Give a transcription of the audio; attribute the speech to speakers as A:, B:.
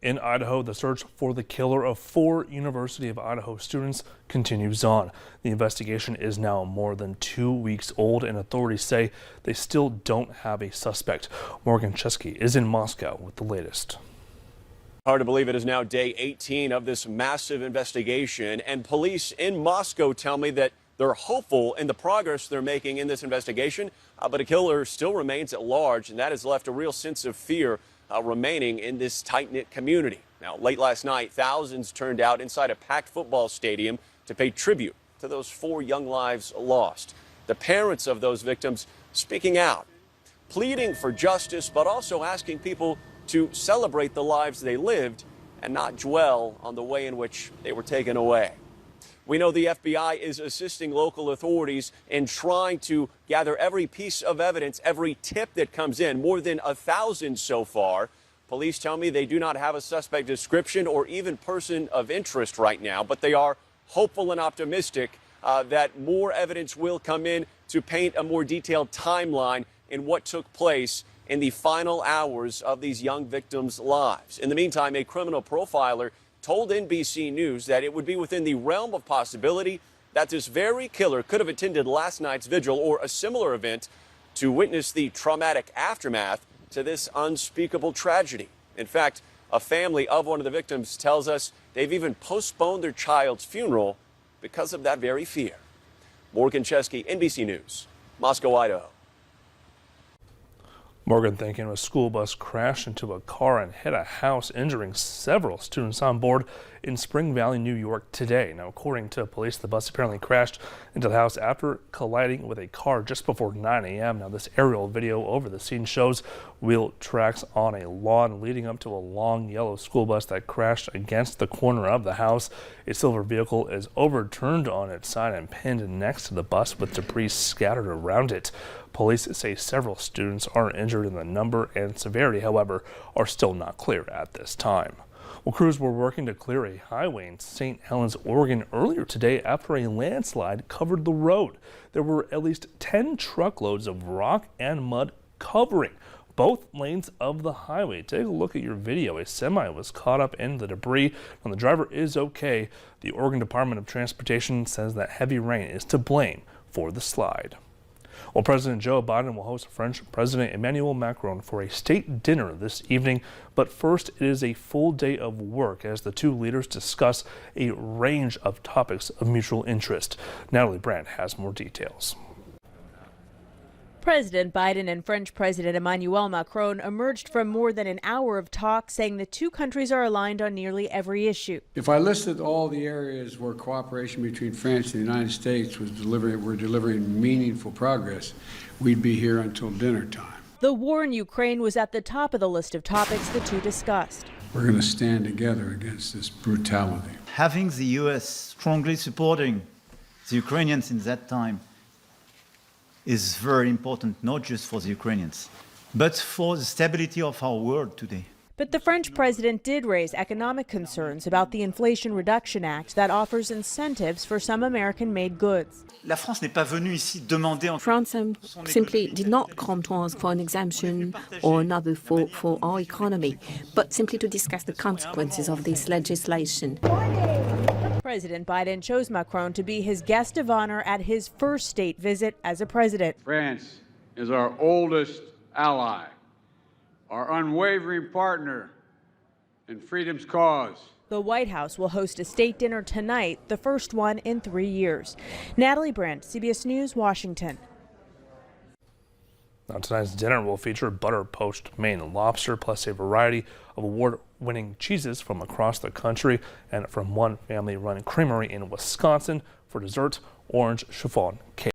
A: In Idaho, the search for the killer of 4 University of Idaho students continues on. The investigation is now more than 2 weeks old, and authorities say they still don't have a suspect. Morgan Chesky is in Moscow with the latest.
B: Hard to believe it is now day 18 of this massive investigation, and police in Moscow tell me that they're hopeful in the progress they're making in this investigation, but a killer still remains at large, and that has left a real sense of fear remaining in this tight-knit community. Now, late last night, thousands turned out inside a packed football stadium to pay tribute to those 4 young lives lost. The parents of those victims speaking out, pleading for justice, but also asking people to celebrate the lives they lived and not dwell on the way in which they were taken away. We know the FBI is assisting local authorities in trying to gather every piece of evidence, every tip that comes in, more than 1,000 so far. Police tell me they do not have a suspect description or even person of interest right now, but they are hopeful and optimistic that more evidence will come in to paint a more detailed timeline in what took place in the final hours of these young victims' lives. In the meantime, a criminal profiler told NBC News that it would be within the realm of possibility that this very killer could have attended last night's vigil or a similar event to witness the traumatic aftermath to this unspeakable tragedy. In fact, a family of one of the victims tells us they've even postponed their child's funeral because of that very fear. Morgan Chesky, NBC News, Moscow, Idaho.
A: Morgan, thinking a school bus crashed into a car and hit a house, injuring several students on board in Spring Valley, New York today. Now, according to police, the bus apparently crashed into the house after colliding with a car just before 9 a.m. Now, this aerial video over the scene shows wheel tracks on a lawn leading up to a long yellow school bus that crashed against the corner of the house. A silver vehicle is overturned on its side and pinned next to the bus with debris scattered around it. Police say several students are injured, and the number and severity, however, are still not clear at this time. Well, crews were working to clear a highway in St. Helens, Oregon earlier today after a landslide covered the road. There were at least 10 truckloads of rock and mud covering both lanes of the highway. Take a look at your video. A semi was caught up in the debris, and the driver is okay. The Oregon Department of Transportation says that heavy rain is to blame for the slide. Well, President Joe Biden will host French President Emmanuel Macron for a state dinner this evening. But first, it is a full day of work as the two leaders discuss a range of topics of mutual interest. Natalie Brandt has more details.
C: President Biden and French President Emmanuel Macron emerged from more than an hour of talk, saying the two countries are aligned on nearly every issue.
D: If I listed all the areas where cooperation between France and the United States were delivering meaningful progress, we'd be here until dinner time.
C: The war in Ukraine was at the top of the list of topics the two discussed.
D: We're going to stand together against this brutality.
E: Having the U.S. strongly supporting the Ukrainians in that time is very important, not just for the Ukrainians, but for the stability of our world today.
C: But the French president did raise economic concerns about the Inflation Reduction Act that offers incentives for some American-made goods.
F: France simply did not come to ask for an exemption or another for our economy, but simply to discuss the consequences of this legislation.
C: President Biden chose Macron to be his guest of honor at his first state visit as a president.
G: France is our oldest ally, our unwavering partner in freedom's cause.
C: The White House will host a state dinner tonight, the first one in 3 years. Natalie Brandt, CBS News, Washington.
A: Now, tonight's dinner will feature butter poached Maine lobster plus a variety of award-winning cheeses from across the country and from one family-run creamery in Wisconsin. For dessert, orange chiffon cake.